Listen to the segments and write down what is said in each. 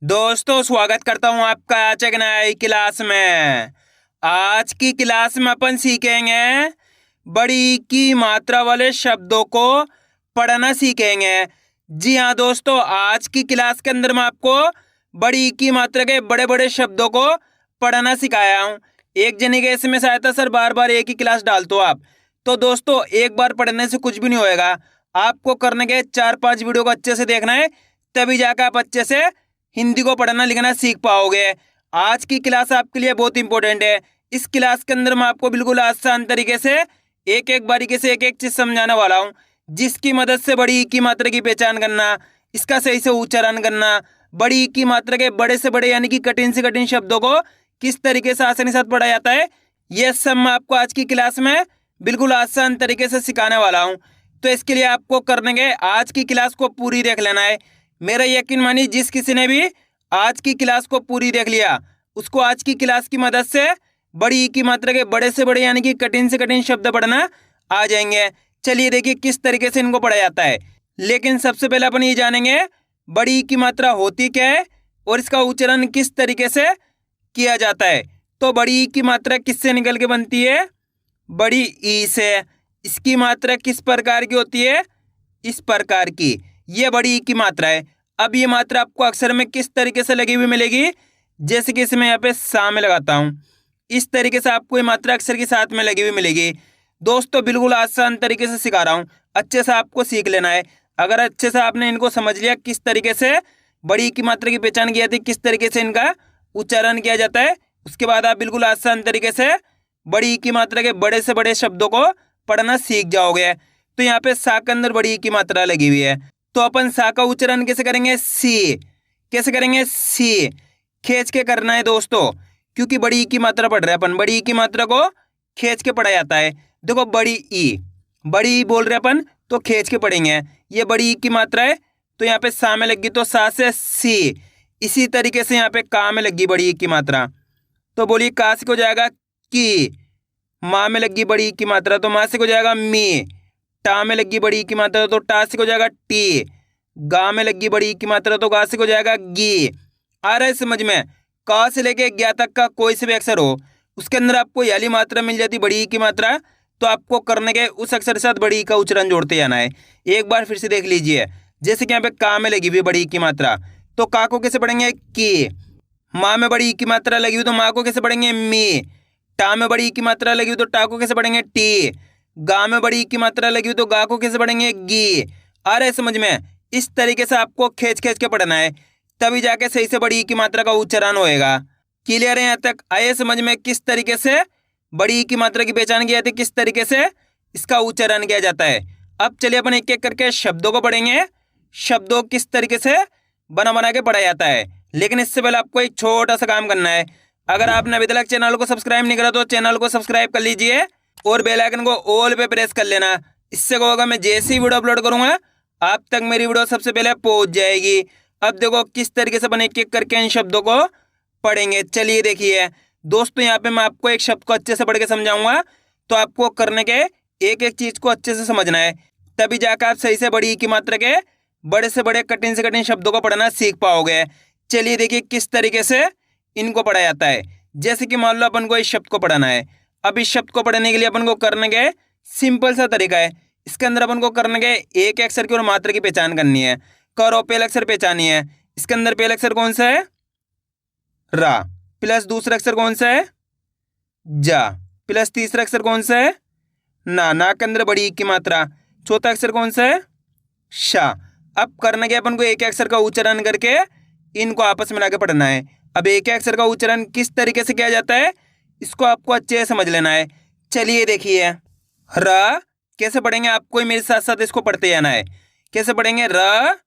दोस्तों स्वागत करता हूं आपका आज एक नई क्लास में। आज की क्लास में अपन सीखेंगे बड़ी की मात्रा वाले शब्दों को पढ़ना सीखेंगे। जी हाँ दोस्तों, आज की क्लास के अंदर मैं आपको बड़ी की मात्रा के बड़े बड़े शब्दों को पढ़ना सिखाया हूँ। एक जने के इसमें सहायता सर बार बार एक ही क्लास डालते हो आप, तो दोस्तों एक बार पढ़ने से कुछ भी नहीं होएगा। आपको करने के 4-5 वीडियो को अच्छे से देखना है, तभी जाकर आप अच्छे से हिंदी को पढ़ना लिखना सीख पाओगे। आज की क्लास आपके लिए बहुत इंपॉर्टेंट है। इस क्लास के अंदर मैं आपको बिल्कुल आसान तरीके से एक एक बारीकी से एक एक चीज समझाने वाला हूँ, जिसकी मदद से बड़ी की मात्रा की पहचान करना, इसका सही से उच्चारण करना, बड़ी की मात्रा के बड़े से बड़े यानी कि कठिन से कठिन शब्दों को किस तरीके से आसानी के साथ पढ़ा जाता है, यह सब मैं आपको आज की क्लास में बिल्कुल आसान तरीके से सिखाने वाला हूँ। तो इसके लिए आपको करने के आज की क्लास को पूरी देख लेना है। मेरा यकीन मानिए, जिस किसी ने भी आज की क्लास को पूरी देख लिया उसको आज की क्लास की मदद से बड़ी की मात्रा के बड़े से बड़े यानी कि कठिन से कठिन शब्द पढ़ना आ जाएंगे। चलिए देखिए किस तरीके से इनको पढ़ा जाता है। लेकिन सबसे पहले अपन ये जानेंगे बड़ी की मात्रा होती क्या है और इसका उच्चारण किस तरीके से किया जाता है। तो बड़ी की मात्रा किससे निकल के बनती है? बड़ी ई से। इसकी मात्रा किस प्रकार की होती है? इस प्रकार की। ये बड़ी ई की मात्रा है। अब ये मात्रा आपको अक्षर में किस तरीके से लगी हुई मिलेगी? जैसे कि इसमें यहाँ पे सा में लगाता हूँ, इस तरीके से आपको ये मात्रा अक्षर के साथ में लगी हुई मिलेगी। दोस्तों बिल्कुल आसान तरीके से सिखा रहा हूँ, अच्छे से आपको सीख लेना है। अगर अच्छे से आपने इनको समझ लिया किस तरीके से बड़ी की मात्रा की पहचान की जाती है, किस तरीके से इनका उच्चारण किया जाता है, उसके बाद आप बिल्कुल आसान तरीके से बड़ी की मात्रा के बड़े से बड़े शब्दों को पढ़ना सीख जाओगे। तो यहाँ पे सा के अंदर बड़ी की मात्रा लगी हुई है, तो अपन सा का उच्चारण कैसे करेंगे? सी। कैसे करेंगे? सी। खींच के करना है दोस्तों, क्योंकि बड़ी की मात्रा पढ़ रहे हैं अपन, बड़ी की मात्रा को खींच के पढ़ा जाता है। देखो बड़ी ई, बड़ी ई बोल रहे अपन तो खींच के पढ़ेंगे। ये बड़ी ई की मात्रा है, तो यहाँ पे सा में लगी तो सा से सी। इसी तरीके से यहाँ पे का में लगी बड़ी ई की मात्रा, तो बोलिए का से हो जाएगा की। माँ में लगी बड़ी ई की मात्रा तो माँ से हो जाएगा मी। टा में लगी बड़ी की मात्रा तो टा से हो जाएगा टी। गा में लगी बड़ी की मात्रा तो गा से हो जाएगा गी। आ रहा है समझ में? का से लेके ज्ञा तक का कोई से भी अक्षर हो, उसके अंदर आपको याली मात्रा मिल जाती बड़ी की मात्रा, तो आपको करने के उस अक्षर के साथ बड़ी का उच्चारण जोड़ते जाना है। एक बार फिर से देख लीजिए, जैसे कि यहाँ पे का में लगी हुई बड़ी की मात्रा, तो का को कैसे पढ़ेंगे? की। माँ में बड़ी की मात्रा लगी हुई तो माँ को कैसे पढ़ेंगे? मी। टा में बड़ी की मात्रा लगी हुई तो टा को कैसे पढ़ेंगे? टी। गा में बड़ी की मात्रा लगी हुई तो गा को कैसे पढ़ेंगे? गी। आ रहा है समझ में? इस तरीके से आपको खींच खींच के पढ़ना है, तभी जाके सही से बड़ी की मात्रा का उच्चारण होएगा। क्लियर है यहाँ तक? आइए समझ में किस तरीके से बड़ी की मात्रा की पहचान की जाती है, किस तरीके से इसका उच्चारण किया जाता है। अब चलिए अपन एक एक करके शब्दों को पढ़ेंगे, शब्दों किस तरीके से बना बना के पढ़ा जाता है। लेकिन इससे पहले आपको एक छोटा सा काम करना है। अगर आपने अभी तक चैनल को सब्सक्राइब नहीं करा तो चैनल को सब्सक्राइब कर लीजिए और बेल आइकन को ऑल पे प्रेस कर लेना। इससे क्या होगा, मैं जैसे ही वीडियो अपलोड करूंगा आप तक मेरी वीडियो सबसे पहले पहुंच जाएगी। अब देखो किस तरीके से अपन एक एक करके इन शब्दों को पढ़ेंगे। चलिए देखिए दोस्तों, यहाँ पे मैं आपको एक शब्द को अच्छे से पढ़ के समझाऊंगा, तो आपको करने के एक एक चीज को अच्छे से समझना है, तभी जाकर आप सही से बड़ी की मात्रा के बड़े से बड़े कठिन से कठिन शब्दों को पढ़ना सीख पाओगे। चलिए देखिए किस तरीके से इनको पढ़ा जाता है। जैसे कि मान लो अपन को इस शब्द को पढ़ना है। अब इस शब्द को पढ़ने के लिए अपन को करने के सिंपल सा तरीका है। इसके अंदर अपन को करने के एक अक्षर की और मात्रा की पहचान करनी है। करो पहला अक्षर पहचानी है। इसके अंदर पहला अक्षर कौन सा है? रा। प्लस दूसरा अक्षर कौन सा है? जा। प्लस तीसरा अक्षर कौन सा है? ना। ना के अंदर बड़ी की मात्रा। चौथा अक्षर कौन सा है? शा। अब करने के अपन को एक अक्षर का उच्चारण करके इनको आपस में लाके पढ़ना है। अब एक अक्षर का उच्चारण किस तरीके से किया जाता है, इसको आपको अच्छे से समझ लेना है। चलिए देखिए, र कैसे पढ़ेंगे, आपको ही मेरे साथ साथ इसको पढ़ते जाना है। कैसे पढ़ेंगे? र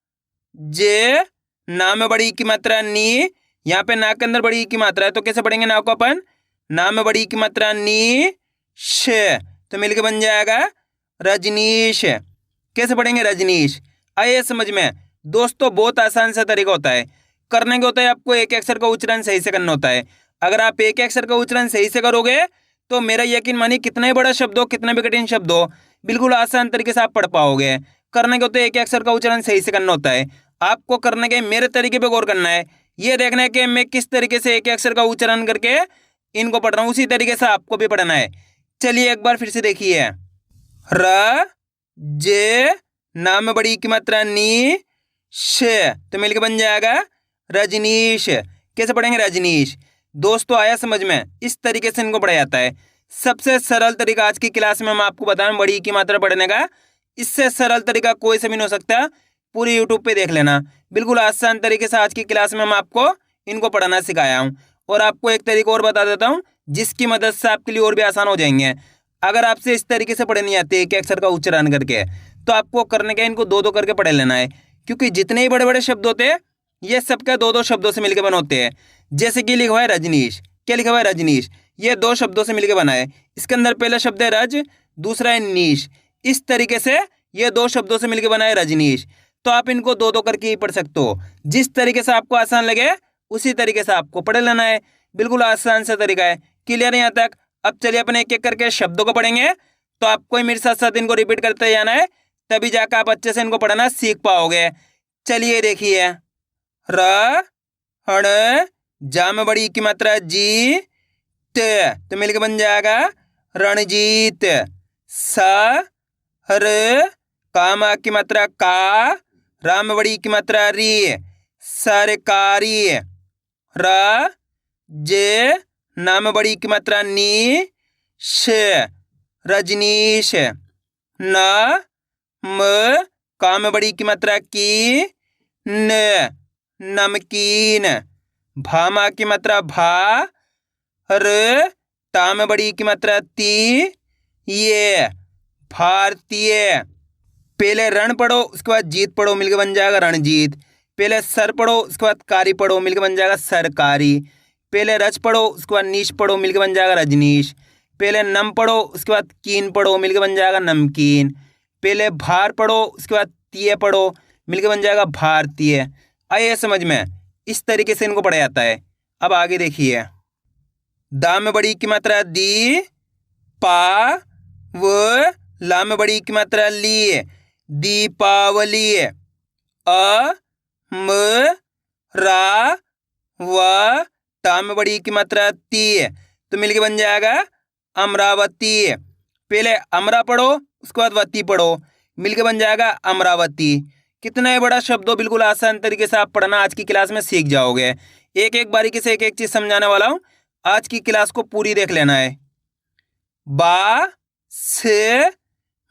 जे। ना में बड़ी की मात्रा नी। यहाँ पे ना के अंदर बड़ी की मात्रा है, तो कैसे पढ़ेंगे ना को अपन? ना में बड़ी की मात्रा नी श, तो मिलके बन जाएगा रजनीश। कैसे पढ़ेंगे? रजनीश। आइए समझ में दोस्तों, बहुत आसान सा तरीका होता है। करने के होता है आपको एक अक्षर का उच्चारण सही से करना होता है। अगर आप एक अक्षर का उच्चारण सही से करोगे तो मेरा यकीन मानिए कितना ही बड़ा शब्द हो, कितना भी कठिन शब्द हो, बिल्कुल आसान तरीके से आप पढ़ पाओगे। करने के होते एक अक्षर का उच्चारण सही से करना होता है। आपको करने के मेरे तरीके पे गौर करना है। ये देखना है कि मैं किस तरीके से एक अक्षर का उच्चारण करके इनको पढ़ रहा हूँ, उसी तरीके से आपको भी पढ़ना है। चलिए एक बार फिर से देखिए। र जे नाम बड़ी की मात्रा नी श, तो मिलकर बन जाएगा रजनीश। कैसे पढ़ेंगे? रजनीश। दोस्तों आया समझ में? इस तरीके से इनको पढ़ा जाता है। सबसे सरल तरीका आज की क्लास में हम आपको बता रहा हूं बड़ी की मात्रा पढ़ने का। इससे सरल तरीका कोई से भी नहीं हो सकता। पूरी यूट्यूब पे देख लेना। बिल्कुल आसान तरीके से आज की क्लास में हम आपको इनको पढ़ाना सिखाया हूँ। और आपको एक तरीका और बता देता हूँ जिसकी मदद से आपके लिए और भी आसान हो जाएंगे। अगर आपसे इस तरीके से पढ़े नहीं आते एक अक्षर का उच्चारण करके, तो आपको करने का इनको दो दो करके पढ़ लेना है। क्योंकि जितने ही बड़े बड़े शब्द होते हैं ये सबका दो दो शब्दों से मिलकर बने होते हैं। जैसे कि लिखा हुआ है रजनीश। क्या लिखा हुआ है? रजनीश। ये दो शब्दों से मिलकर बना है। इसके अंदर पहला शब्द है रज, दूसरा है नीश। इस तरीके से ये दो शब्दों से मिलकर बना है रजनीश। तो आप इनको दो दो करके ही पढ़ सकते हो। जिस तरीके से आपको आसान लगे उसी तरीके से आपको पढ़ लेना है। बिल्कुल आसान सा तरीका है। क्लियर है यहाँ तक? अब चलिए अपने एक एक करके शब्दों को पढ़ेंगे। तो आपको मेरे साथ साथ इनको रिपीट करते जाना है, तभी जाकर आप अच्छे से इनको पढ़ना सीख पाओगे। चलिए देखिए। र हण जाम बड़ी की मात्रा जी त, तो मिलकर बन जाएगा रणजीत। स हर कामा की मात्रा का, राम बड़ी की मात्रा री, सरकारी। र जे नाम बड़ी की मात्रा नी श, रजनीश। न म काम बड़ी की मात्रा की न, नमकीन। भामा की मात्रा भा, र ताम बड़ी की मात्रा ती, ये भारतीय। पहले रण पढ़ो उसके बाद जीत पढ़ो, मिलकर बन जाएगा रणजीत। पहले सर पढ़ो उसके बाद कारी पढ़ो, मिलकर बन जाएगा सरकारी। पहले रज पढ़ो उसके बाद नीश पढ़ो, मिलकर बन जाएगा रजनीश। पहले नम पढ़ो उसके बाद कीन पढ़ो, मिलकर बन जाएगा नमकीन। पहले भार पढ़ो उसके बाद तीय पढ़ो, मिलकर बन जाएगा भारतीय। आइए समझ में? इस तरीके से इनको पढ़ा जाता है। अब आगे देखिए। दाम बड़ी की मात्रा दी, पा व लाम बड़ी की मात्रा ली, दीपावली। अ म रा व ताम बड़ी की मात्रा ती, तो मिलके बन जाएगा अमरावती। पहले अमरा पढ़ो उसके बाद वती पढ़ो, मिलके बन जाएगा अमरावती। कितना ही बड़ा शब्द हो, बिल्कुल आसान तरीके से आप पढ़ना आज की क्लास में सीख जाओगे। एक एक बारीकी से एक एक चीज समझाने वाला हूँ। आज की क्लास को पूरी देख लेना है। बा से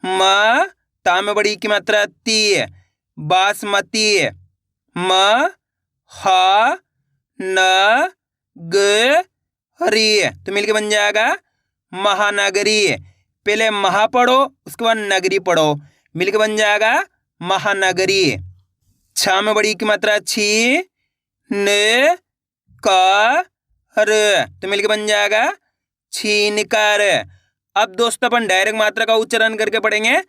म ताम बड़ी की मात्रा ती, बासमती। म हा न ग री, तो मिलके बन जाएगा महानगरी। पहले महा पढ़ो उसके बाद नगरी पढ़ो, मिलके बन जाएगा महानगरी। छाम बड़ी की मात्रा छी, न का र, तो मिलके बन जाएगा छीनकर। अब दोस्तों अपन डायरेक्ट मात्रा का उच्चारण करके पढ़ेंगे।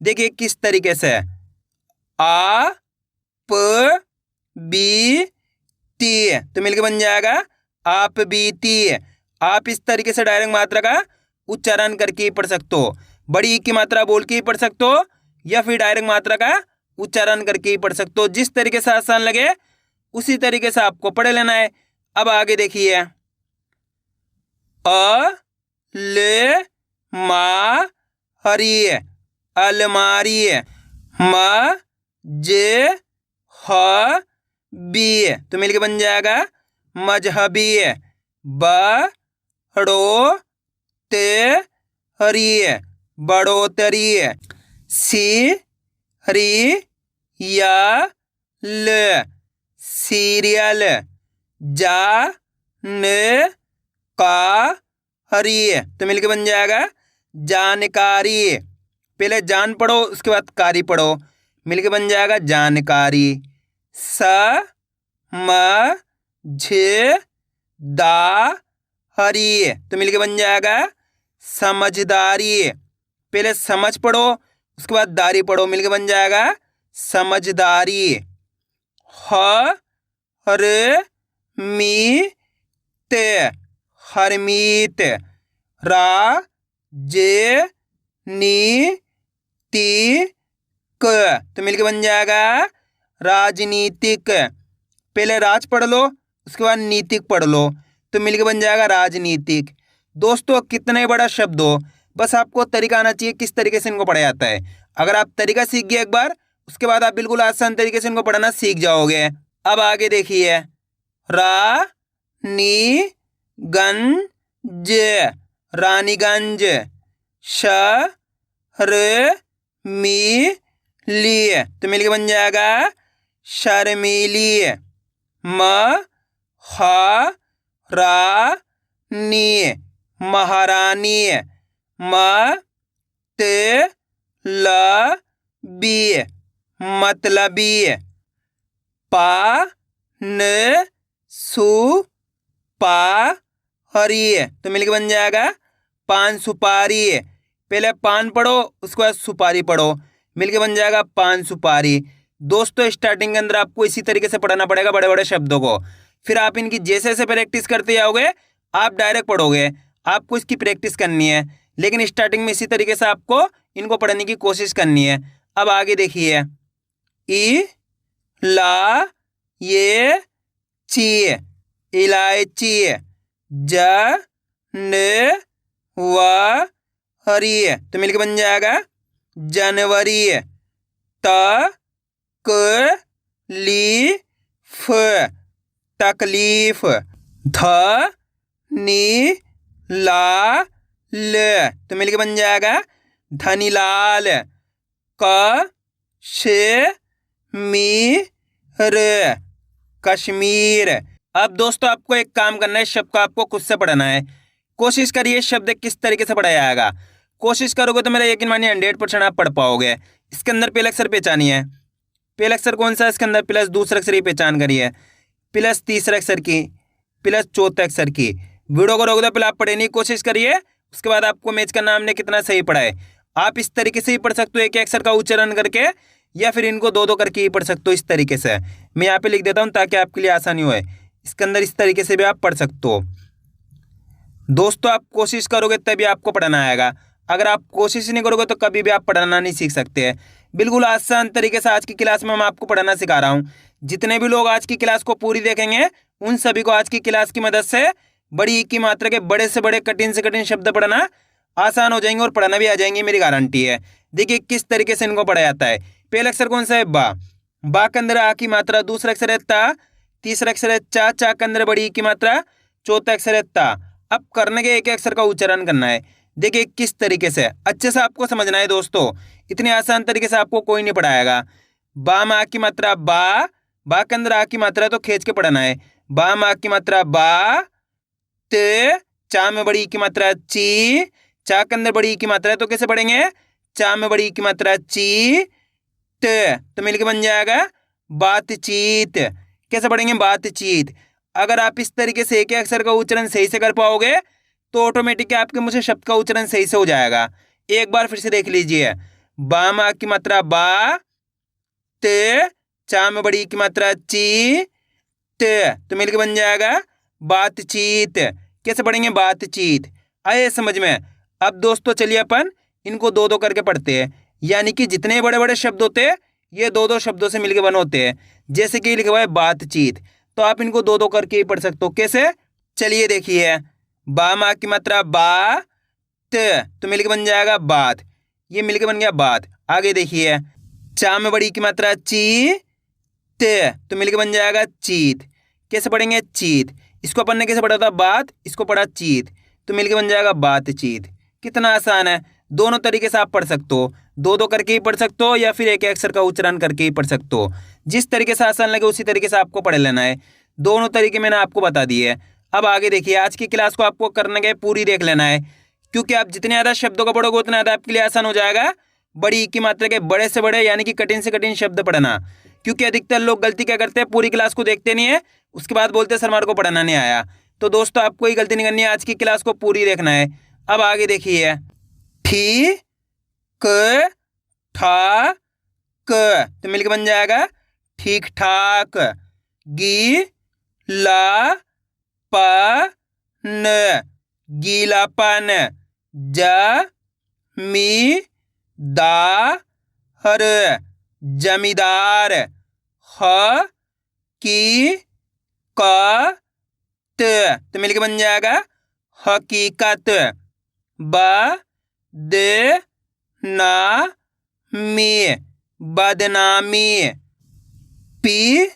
देखिए किस तरीके से। आ प बी ती, तो मिलके बन जाएगा आप बीती। आप इस तरीके से डायरेक्ट मात्रा का उच्चारण करके पढ़ सकते हो। बड़ी की मात्रा बोल के ही पढ़ सकते हो या फिर डायरेक्ट मात्रा का उच्चारण करके ही पढ़ सकते हो। जिस तरीके से आसान लगे उसी तरीके से आपको पढ़ लेना है। अब आगे देखिए। अ ले मा हरी, अलमारी। म जे ह बी, तो मिलके बन जाएगा मजहबी। बड़ो ते हरी, बढ़ोतरी। सी हरी या ल, सीरियल। जा न का हरी, तो मिलके बन जाएगा जानकारी। पहले जान पढ़ो उसके बाद कारी पढ़ो, मिलके बन जाएगा जानकारी। स म झ दा हरी, तो मिलके बन जाएगा समझदारी। पहले समझ पढ़ो उसके बाद दारी पढ़ो, मिलके बन जाएगा समझदारी। ह हर मी ते, हरमीत। रा जे नी ती क, तो मिलके बन जाएगा राजनीतिक। पहले राज पढ़ लो उसके बाद नीतिक पढ़ लो तो मिलके बन जाएगा राजनीतिक। दोस्तों कितने बड़ा शब्द हो, बस आपको तरीका आना चाहिए किस तरीके से इनको पढ़ा जाता है। अगर आप तरीका सीख गए एक बार, उसके बाद आप बिल्कुल आसान तरीके से इनको पढ़ना सीख जाओगे। अब आगे देखिए, रा नी गंज, रानीगंज। श र मी ली तो मिलके बन जाएगा शर्मीली। म हा रा नी महारानी। म ते ल बी मतलबी। पा न सु पा हरी तो मिलके बन जाएगा पान सुपारी। पहले पान पढ़ो उसके बाद सुपारी पढ़ो, मिलके बन जाएगा पान सुपारी। दोस्तों स्टार्टिंग के अंदर आपको इसी तरीके से पढ़ना पड़ेगा बड़े बड़े शब्दों को, फिर आप इनकी जैसे जैसे प्रैक्टिस करते जाओगे आप डायरेक्ट पढ़ोगे। आपको इसकी प्रैक्टिस करनी है, लेकिन स्टार्टिंग में इसी तरीके से आपको इनको पढ़ने की कोशिश करनी है। अब आगे देखिए, ई ला ये ची इलायची। ज न व हरी तो मिलके बन जाएगा जनवरी। त क ली फ तकलीफ। ध नी ला ल तो मिलके बन जाएगा धनीलाल। क शे मी र कश्मीर। अब दोस्तों आपको एक काम करना है, इस शब्द को आपको खुद से पढ़ना है। कोशिश करिए शब्द किस तरीके से पढ़ाया जाएगा। कोशिश करोगे तो मेरा यकीन मानिए 100% आप पढ़ पाओगे। इसके अंदर पहला अक्षर पहचानिए, पहला अक्षर कौन सा है इसके अंदर, प्लस दूसरा अक्षर की पहचान करिए, प्लस तीसरा अक्षर की, प्लस चौथे अक्षर की। वीडियो को रोक दो, पहले आप पढ़ने की कोशिश करिए, उसके बाद आपको मैच करना हमने कितना सही पढ़ा है। आप इस तरीके से ही पढ़ सकते हो एक अक्षर का उच्चारण करके, या फिर इनको दो दो करके ही पढ़ सकते हो इस तरीके से। मैं यहाँ पे लिख देता हूँ ताकि आपके लिए आसानी हो। इसके अंदर इस तरीके से भी आप पढ़ सकते हो। दोस्तों आप कोशिश करोगे तभी आपको पढ़ना आएगा, अगर आप कोशिश नहीं करोगे तो कभी भी आप पढ़ना नहीं सीख सकते हैं। बिल्कुल आसान तरीके से आज की क्लास में मैं आपको पढ़ाना सिखा रहा हूँ। जितने भी लोग आज की क्लास को पूरी देखेंगे उन सभी को आज की क्लास की मदद से बड़ी की मात्रा के बड़े से बड़े कठिन से कठिन शब्द पढ़ना आसान हो जाएंगे और पढ़ना भी आ जाएंगे, मेरी गारंटी है। देखिए किस तरीके से इनको पढ़ा जाता है। पहला अक्षर कौन सा है, बा। बा के अंदर आ की मात्रा, दूसरा अक्षर है ता, तीसरा अक्षर है चा, चा के अंदर बड़ी की मात्रा, चौथा अक्षर है ता। अब करने के एक अक्षर का उच्चारण करना है। देखिए किस तरीके से, अच्छे से आपको समझना है दोस्तों, इतने आसान तरीके से आपको कोई नहीं पढ़ाएगा। बा में आ की मात्रा बा, बा के अंदर आ की मात्रा तो खींच के पढ़ना है। बा में आ की मात्रा बा, ते, चा में बड़ी की मात्रा ची, चा के अंदर बड़ी की मात्रा है तो कैसे पढ़ेंगे, चा में बड़ी की मात्रा ची, ते तो मिलके बन जाएगा बातचीत। कैसे पढ़ेंगे, बातचीत। अगर आप इस तरीके से एक अक्षर का उच्चारण सही से कर पाओगे तो ऑटोमेटिक आपके मुझे शब्द का उच्चारण सही से हो जाएगा। एक बार फिर से देख लीजिए, बा में आ की मात्रा बा, ते, चा में बड़ी की मात्रा ची, ते तो मिलके बन जाएगा बातचीत। कैसे पढ़ेंगे, बातचीत। आए समझ में। अब दोस्तों चलिए अपन इनको दो दो करके पढ़ते हैं, यानी कि जितने बड़े बड़े शब्द होते हैं ये दो दो शब्दों से मिलके बने होते हैं। जैसे कि लिखा हुआ है बातचीत, तो आप इनको दो दो करके ही पढ़ सकते हो। कैसे, चलिए देखिए, बा में आ की मात्रा बा, ते तो मिलके बन जाएगा बात, ये मिलके बन गया बात। आगे देखिए, चा में बड़ी की मात्रा ची, ते तो मिलके बन जाएगा चीत। कैसे पढ़ेंगे, चीत। इसको अपन ने कैसे पढ़ा था, बात, इसको पढ़ा चीत, तो मिलके बन जाएगा बातचीत। कितना आसान है, दोनों तरीके से आप पढ़ सकते हो, दो दो करके ही पढ़ सकते हो या फिर एक अक्षर का उच्चारण करके ही पढ़ सकते हो। जिस तरीके से आसान लगे उसी तरीके से आपको पढ़ लेना है। दोनों तरीके मैंने आपको बता दिए है। अब आगे देखिए, आज की क्लास को आपको करने के पूरी देख लेना है, क्योंकि आप जितने ज़्यादा शब्दों का पढ़ोगे उतना ज़्यादा आपके लिए आसान हो जाएगा बड़ी की मात्रा के बड़े से बड़े यानी कि कठिन से कठिन शब्द पढ़ना। क्योंकि अधिकतर लोग गलती क्या करते हैं, पूरी क्लास को देखते नहीं है, उसके बाद बोलते हैं सर हमारे को पढ़ाना नहीं आया। तो दोस्तों आपको ही गलती नहीं करनी है, आज की क्लास को पूरी देखना है। अब आगे देखिए, ठी क ठा क तो मिलकर बन जाएगा ठीक ठाक। गी ला पा न गीलापन। ज मी दा हर जमींदार। ह की क त तो मिलके बन जाएगा हकीकत। ब द ना मी बदनामी। पी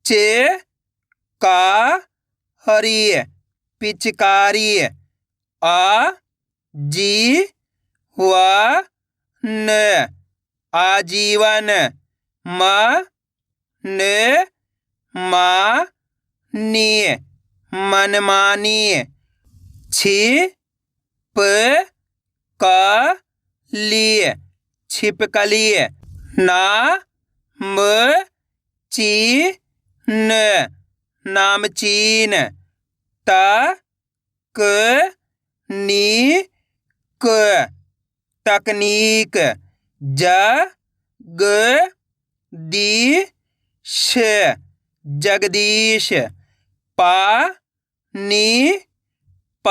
चे का हरी पिचकारी। अ जी व न आजीवन। म न मा नी मनमानी। छी प क ली छिपकली। ना म ची न नामचीन। त क नी क तकनीक। ज ग दी श जगदीश। पा नी प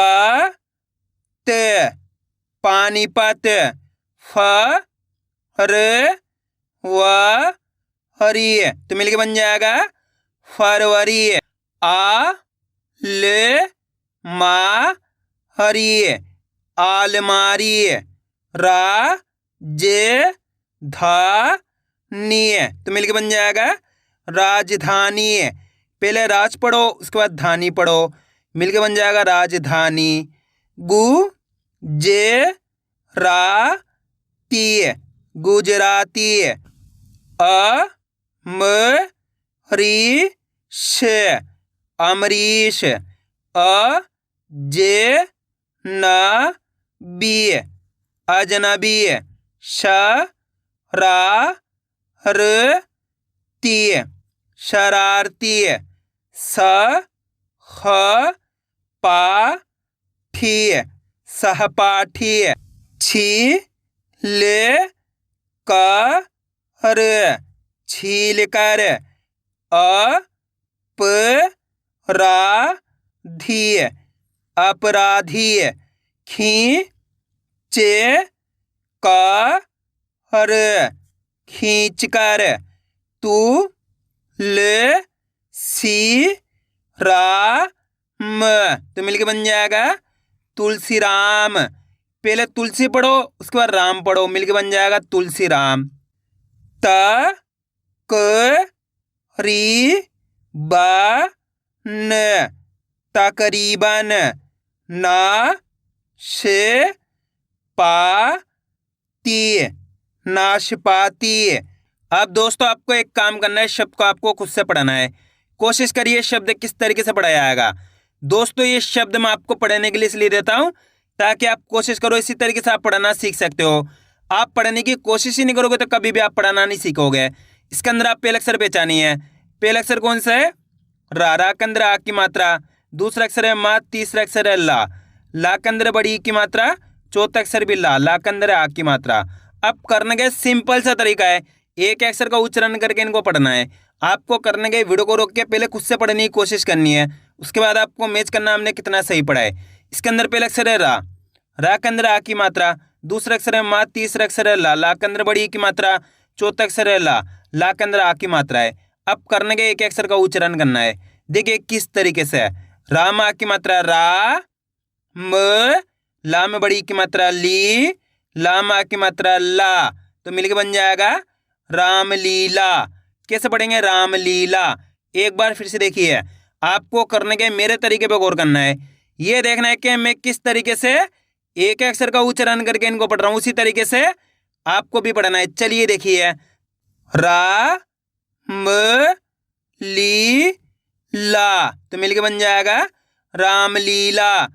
त पानीपत। फ र व हरी तो मिलके बन जाएगा फरवरी। आ ल मा हरी आलमारी। रा जे धा नी तो मिलके बन जाएगा राजधानी। पहले राज पढ़ो उसके बाद धानी पढ़ो, मिलके बन जाएगा राजधानी। गु जे रा ती गुजराती। अ म री श अमरीश। अ जे न बी अजनबी। श रा र ती शरारती। स ह पा ठी सहपाठी। छी ले क र छील कर। अ प रा धी अपराधी। खी चे का र खींच कर। तू ल सी रा म तो मिलके बन जाएगा तुलसी राम। पहले तुलसी पढ़ो उसके बाद राम पढ़ो, मिलके बन जाएगा तुलसी राम। त क री ब न तकरीबन। ना श पा ती नाशपाती। अब दोस्तों आपको एक काम करना है, शब्द को आपको खुद से पढ़ना है। कोशिश करिए शब्द किस तरीके से पढ़ाया जाएगा। दोस्तों ये शब्द मैं आपको पढ़ने के लिए इसलिए देता हूं ताकि आप कोशिश करो इसी तरीके से आप पढ़ना सीख सकते हो। आप पढ़ने की कोशिश ही नहीं करोगे तो कभी भी आप पढ़ना नहीं सीखोगे। इसके अंदर आप पहला अक्षर पहचानिए। पहला अक्षर कौन सा है? रा। रा के अंदर आ की मात्रा। दूसरा अक्षर है मा। तीसरा अक्षर है ला। ला के अंदर बड़ी की मात्रा। चौथा अक्षर भी ला। ला के अंदर आ की मात्रा। अब करने का सिंपल सा तरीका है, एक अक्षर का उच्चारण करके इनको पढ़ना है। आपको करने के वीडियो को रोक के पहले खुद से पढ़ने की कोशिश करनी है, उसके बाद आपको मैच करना हमने कितना सही पढ़ा है। इसके अंदर पहला अक्षर है रा। रा के अंदर आ की मात्रा। दूसरा अक्षर है मा। तीसरा अक्षर है ला। ला के अंदर बड़ी की मात्रा। चौथा अक्षर है ला। ला के अंदर आ की मात्रा है। अब करने के एक अक्षर का उच्चारण करना है। देखिए किस तरीके से है। राम आ की मात्रा रा। म ला में बड़ी की मात्रा ली। ला में आ की मात्रा ला तो मिलके बन जाएगा रामलीला। कैसे पढ़ेंगे? रामलीला। एक बार फिर से देखिए, आपको करने के मेरे तरीके पे गौर करना है। ये देखना है कि मैं किस तरीके से एक अक्षर का उच्चारण करके इनको पढ़ रहा हूं, उसी तरीके से आपको भी पढ़ना है। चलिए देखिए, रा म ली ला तो मिलके बन जाएगा रामलीला।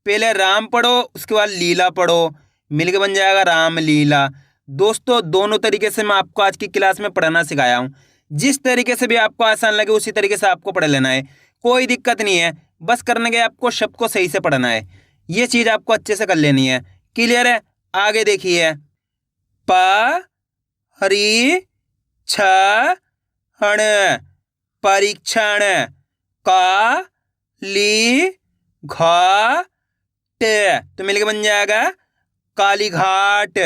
पहले राम पढ़ो उसके बाद लीला पढ़ो, मिलके बन जाएगा रामलीला। दोस्तों दोनों तरीके से मैं आपको आज की क्लास में पढ़ना सिखाया हूं। जिस तरीके से भी आपको आसान लगे उसी तरीके से आपको पढ़ लेना है, कोई दिक्कत नहीं है। बस करने के आपको शब्द को सही से पढ़ना है, ये चीज आपको अच्छे से कर लेनी है। क्लियर है? आगे देखिए, प हरी छ हण परीक्षण। का ली घा ट तो मिलके बन जाएगा काली घाट।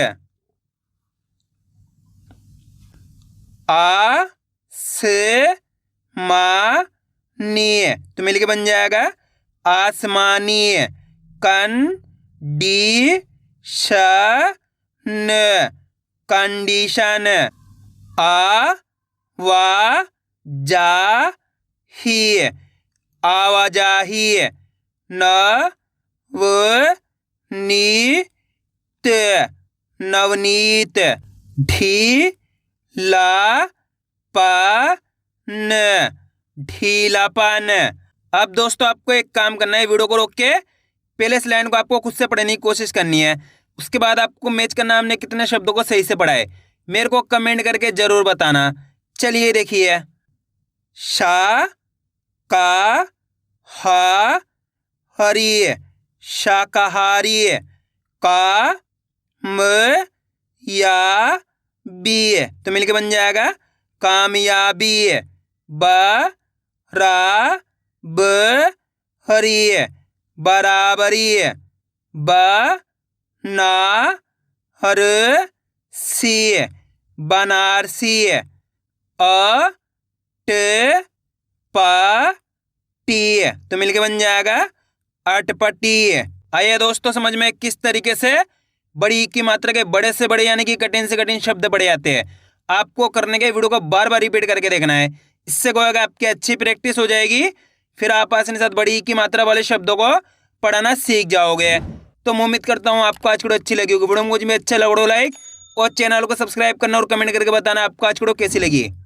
आ से मा नी, तो मिलके बन जाएगा आसमानी। Condition, condition. आवाजाही, आवाजाही। नवनीत, नवनीत। ढीलापन, ढीलापन। अब दोस्तों आपको एक काम करना है, वीडियो को रोक के पहले इस लाइन को आपको खुद से पढ़ने की कोशिश करनी है। उसके बाद आपको मैच करना हमने कितने शब्दों को सही से पढ़ा है, मेरे को कमेंट करके जरूर बताना। चलिए देखिए, शाकाहारी, शाकाहारी। कामयाबी, तो मिलके बन जाएगा कामयाबी। बराबरी, बराबरी। बनारसी, बनारसी। अटपटी, तो मिलके बन जाएगा अटपटी। आइए दोस्तों समझ में किस तरीके से बड़ी की मात्रा के बड़े से बड़े यानी कि कठिन से कठिन शब्द पड़े जाते हैं। आपको करने के वीडियो को बार बार रिपीट करके देखना है, इससे क्या होगा, आपकी अच्छी प्रैक्टिस हो जाएगी। फिर आप आसानी के साथ बड़ी की मात्रा वाले शब्दों को पढ़ना सीख जाओगे। तो मैं उम्मीद करता हूँ आपको आज वीडियो अच्छी लगी होगी। वीडियो मुझे अच्छा लगा लाइक और चैनल को सब्सक्राइब करना और कमेंट करके बताना आपको आज वीडियो कैसी लगी।